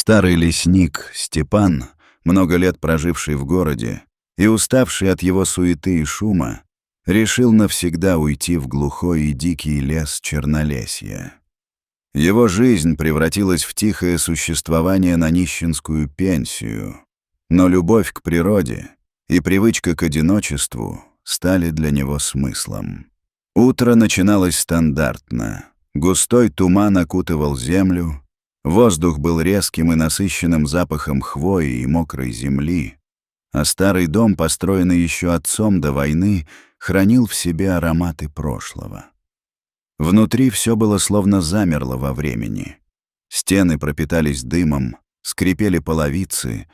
Старый лесник Степан, много лет проживший в городе и уставший от его суеты и шума, решил навсегда уйти в глухой и дикий лес Чернолесья. Его жизнь превратилась в тихое существование на нищенскую пенсию, но любовь к природе и привычка к одиночеству стали для него смыслом. Утро начиналось стандартно. Густой туман окутывал землю, воздух был резким и насыщенным запахом хвои и мокрой земли, а старый дом, построенный еще отцом до войны, хранил в себе ароматы прошлого. Внутри все было словно замерло во времени. Стены пропитались дымом, скрипели половицы,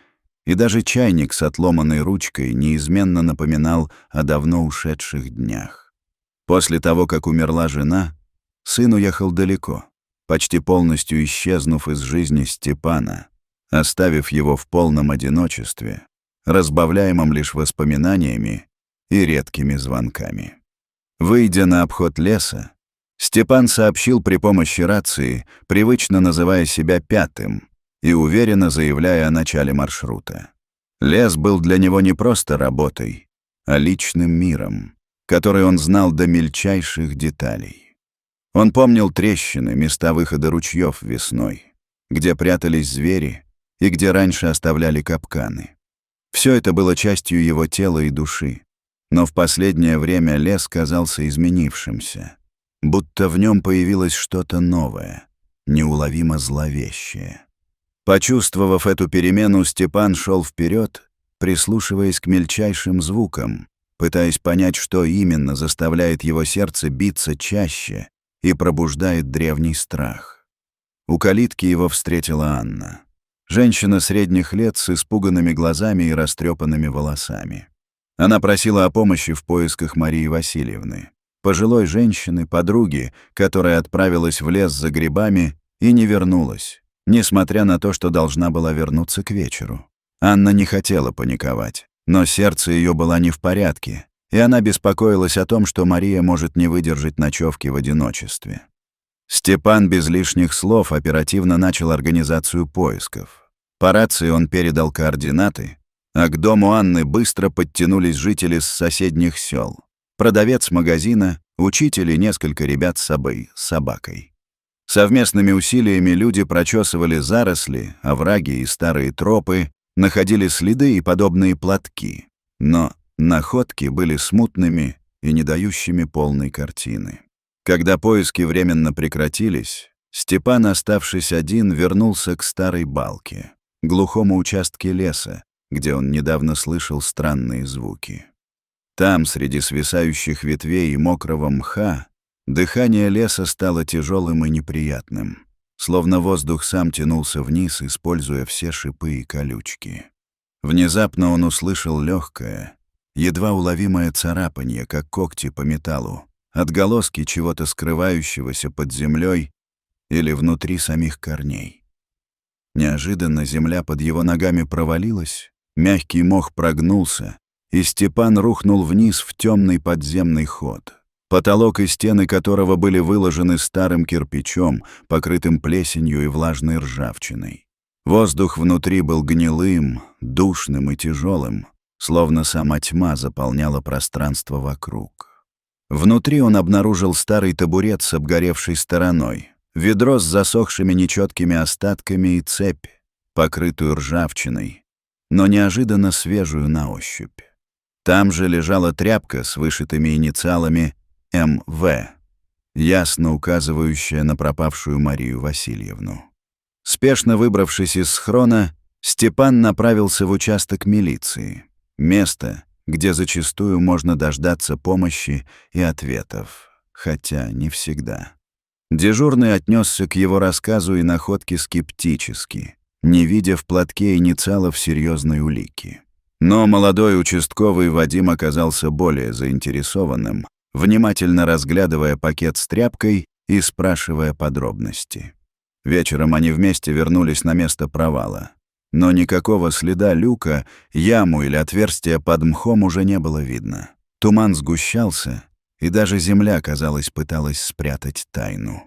и даже чайник с отломанной ручкой неизменно напоминал о давно ушедших днях. После того, как умерла жена, сын уехал далеко, почти полностью исчезнув из жизни Степана, оставив его в полном одиночестве, разбавляемом лишь воспоминаниями и редкими звонками. Выйдя на обход леса, Степан сообщил при помощи рации, привычно называя себя пятым и уверенно заявляя о начале маршрута. Лес был для него не просто работой, а личным миром, который он знал до мельчайших деталей. Он помнил трещины, места выхода ручьев весной, где прятались звери и где раньше оставляли капканы. Все это было частью его тела и души, но в последнее время лес казался изменившимся, будто в нем появилось что-то новое, неуловимо зловещее. Почувствовав эту перемену, Степан шел вперед, прислушиваясь к мельчайшим звукам, пытаясь понять, что именно заставляет его сердце биться чаще и пробуждает древний страх. У калитки его встретила Анна. Женщина средних лет с испуганными глазами и растрепанными волосами. Она просила о помощи в поисках Марии Васильевны, пожилой женщины, подруги, которая отправилась в лес за грибами и не вернулась, несмотря на то, что должна была вернуться к вечеру. Анна не хотела паниковать, но сердце ее было не в порядке, и она беспокоилась о том, что Мария может не выдержать ночевки в одиночестве. Степан без лишних слов оперативно начал организацию поисков. По рации он передал координаты, а к дому Анны быстро подтянулись жители с соседних сел. Продавец магазина, учитель и несколько ребят с собакой. Совместными усилиями люди прочесывали заросли, овраги и старые тропы, находили следы и подобные платки, но находки были смутными и не дающими полной картины. Когда поиски временно прекратились, Степан, оставшись один, вернулся к старой балке, глухому участке леса, где он недавно слышал странные звуки. Там, среди свисающих ветвей и мокрого мха, дыхание леса стало тяжелым и неприятным, словно воздух сам тянулся вниз, используя все шипы и колючки. Внезапно он услышал легкое, едва уловимое царапанье, как когти по металлу, отголоски чего-то скрывающегося под землей или внутри самих корней. Неожиданно земля под его ногами провалилась, мягкий мох прогнулся, и Степан рухнул вниз в темный подземный ход, потолок и стены которого были выложены старым кирпичом, покрытым плесенью и влажной ржавчиной. Воздух внутри был гнилым, душным и тяжелым, словно сама тьма заполняла пространство вокруг. Внутри он обнаружил старый табурет с обгоревшей стороной, ведро с засохшими нечеткими остатками и цепь, покрытую ржавчиной, но неожиданно свежую на ощупь. Там же лежала тряпка с вышитыми инициалами «МВ», ясно указывающая на пропавшую Марию Васильевну. Спешно выбравшись из схрона, Степан направился в участок милиции, место, где зачастую можно дождаться помощи и ответов, хотя не всегда. Дежурный отнесся к его рассказу и находке скептически, не видя в платке инициалов серьезной улики. Но молодой участковый Вадим оказался более заинтересованным, внимательно разглядывая пакет с тряпкой и спрашивая подробности. Вечером они вместе вернулись на место провала. Но никакого следа люка, яму или отверстия под мхом уже не было видно. Туман сгущался, и даже земля, казалось, пыталась спрятать тайну.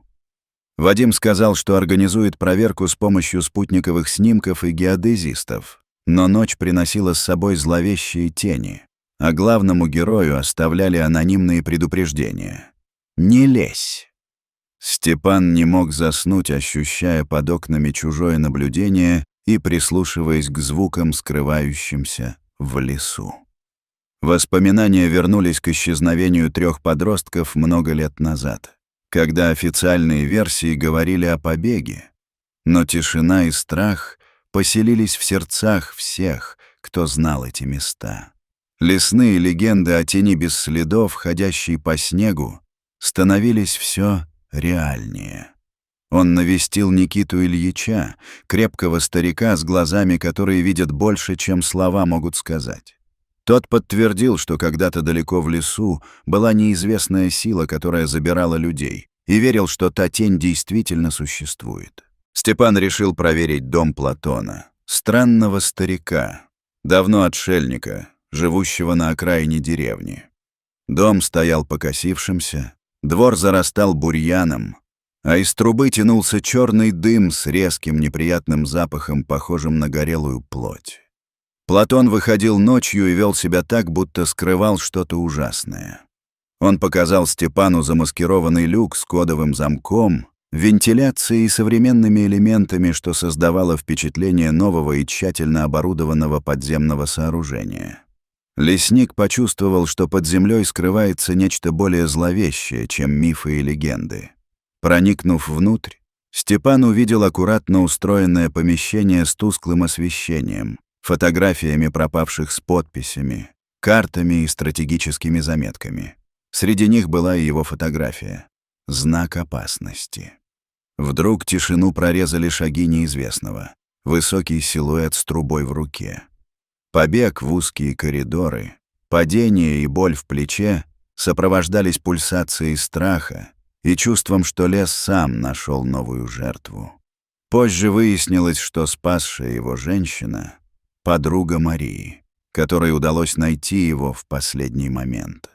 Вадим сказал, что организует проверку с помощью спутниковых снимков и геодезистов, но ночь приносила с собой зловещие тени, а главному герою оставляли анонимные предупреждения. «Не лезь!» Степан не мог заснуть, ощущая под окнами чужое наблюдение и прислушиваясь к звукам, скрывающимся в лесу. Воспоминания вернулись к исчезновению 3 подростков много лет назад, когда официальные версии говорили о побеге, но тишина и страх поселились в сердцах всех, кто знал эти места. Лесные легенды о тени без следов, ходящей по снегу, становились все реальнее. Он навестил Никиту Ильича, крепкого старика с глазами, которые видят больше, чем слова могут сказать. Тот подтвердил, что когда-то далеко в лесу была неизвестная сила, которая забирала людей, и верил, что та тень действительно существует. Степан решил проверить дом Платона, странного старика, давно отшельника, живущего на окраине деревни. Дом стоял покосившимся, двор зарастал бурьяном, а из трубы тянулся черный дым с резким неприятным запахом, похожим на горелую плоть. Платон выходил ночью и вел себя так, будто скрывал что-то ужасное. Он показал Степану замаскированный люк с кодовым замком, вентиляцией и современными элементами, что создавало впечатление нового и тщательно оборудованного подземного сооружения. Лесник почувствовал, что под землей скрывается нечто более зловещее, чем мифы и легенды. Проникнув внутрь, Степан увидел аккуратно устроенное помещение с тусклым освещением, фотографиями пропавших с подписями, картами и стратегическими заметками. Среди них была и его фотография. Знак опасности. Вдруг тишину прорезали шаги неизвестного. Высокий силуэт с трубой в руке. Побег в узкие коридоры, падение и боль в плече сопровождались пульсацией страха и чувством, что лес сам нашел новую жертву. Позже выяснилось, что спасшая его женщина — подруга Марии, которой удалось найти его в последний момент.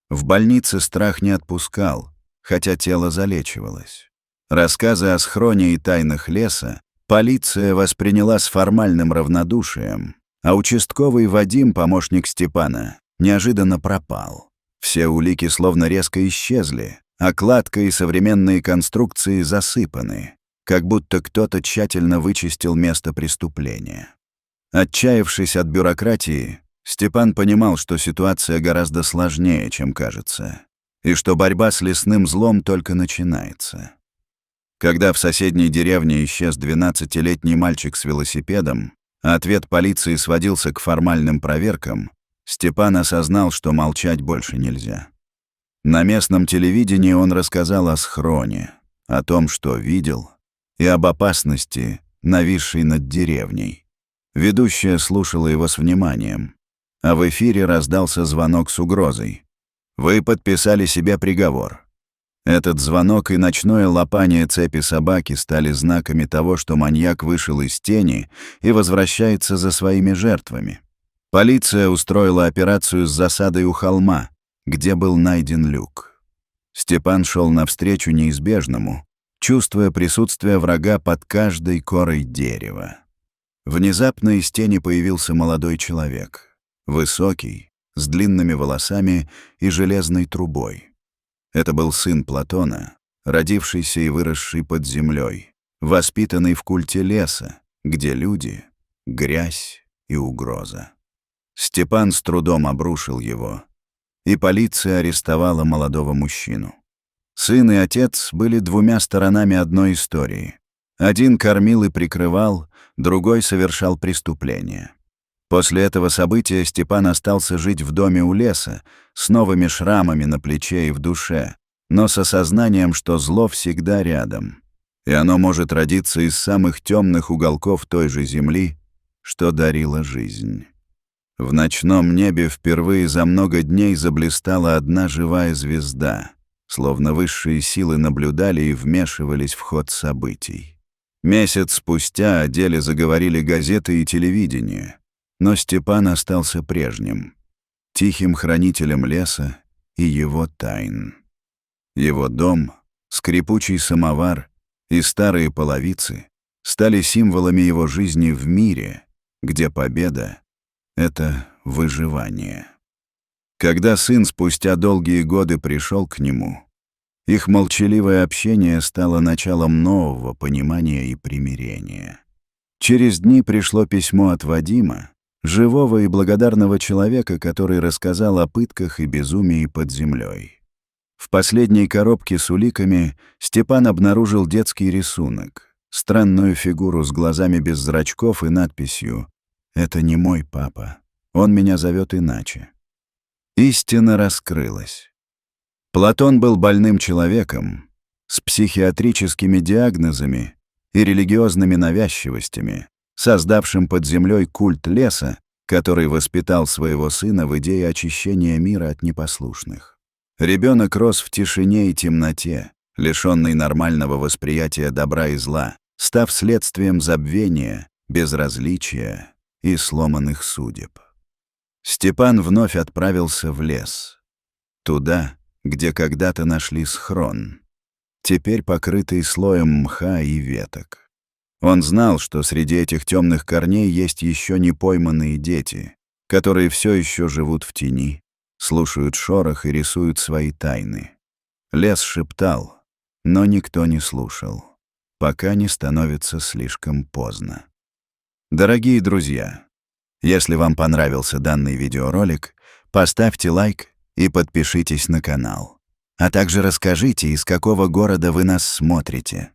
В больнице страх не отпускал, хотя тело залечивалось. Рассказы о схроне и тайнах леса полиция восприняла с формальным равнодушием, а участковый Вадим, помощник Степана, неожиданно пропал. Все улики словно резко исчезли, а кладка и современные конструкции засыпаны, как будто кто-то тщательно вычистил место преступления. Отчаявшись от бюрократии, Степан понимал, что ситуация гораздо сложнее, чем кажется, и что борьба с лесным злом только начинается. Когда в соседней деревне исчез 12-летний мальчик с велосипедом, а ответ полиции сводился к формальным проверкам, Степан осознал, что молчать больше нельзя. На местном телевидении он рассказал о схроне, о том, что видел, и об опасности, нависшей над деревней. Ведущая слушала его с вниманием, а в эфире раздался звонок с угрозой. «Вы подписали себе приговор». Этот звонок и ночное лопание цепи собаки стали знаками того, что маньяк вышел из тени и возвращается за своими жертвами. Полиция устроила операцию с засадой у холма, где был найден люк. Степан шел навстречу неизбежному, чувствуя присутствие врага под каждой корой дерева. Внезапно из тени появился молодой человек, высокий, с длинными волосами и железной трубой. Это был сын Платона, родившийся и выросший под землей, воспитанный в культе леса, где люди — грязь и угроза. Степан с трудом обрушил его, и полиция арестовала молодого мужчину. Сын и отец были двумя сторонами одной истории. Один кормил и прикрывал, другой совершал преступление. После этого события Степан остался жить в доме у леса, с новыми шрамами на плече и в душе, но с осознанием, что зло всегда рядом, и оно может родиться из самых темных уголков той же земли, что дарила жизнь. В ночном небе впервые за много дней заблистала одна живая звезда, словно высшие силы наблюдали и вмешивались в ход событий. Месяц спустя о деле заговорили газеты и телевидение, но Степан остался прежним, тихим хранителем леса и его тайн. Его дом, скрипучий самовар и старые половицы стали символами его жизни в мире, где победа — это выживание. Когда сын спустя долгие годы пришел к нему, их молчаливое общение стало началом нового понимания и примирения. Через дни пришло письмо от Вадима, живого и благодарного человека, который рассказал о пытках и безумии под землей. В последней коробке с уликами Степан обнаружил детский рисунок, странную фигуру с глазами без зрачков и надписью «Это не мой папа, он меня зовет иначе». Истина раскрылась. Платон был больным человеком, с психиатрическими диагнозами и религиозными навязчивостями, создавшим под землей культ леса, который воспитал своего сына в идее очищения мира от непослушных. Ребенок рос в тишине и темноте, лишенный нормального восприятия добра и зла, став следствием забвения, безразличия и сломанных судеб. Степан вновь отправился в лес. Туда, где когда-то нашли схрон, теперь покрытый слоем мха и веток. Он знал, что среди этих темных корней есть еще не пойманные дети, которые все еще живут в тени, слушают шорох и рисуют свои тайны. Лес шептал, но никто не слушал, пока не становится слишком поздно. Дорогие друзья, если вам понравился данный видеоролик, поставьте лайк и подпишитесь на канал. А также расскажите, из какого города вы нас смотрите.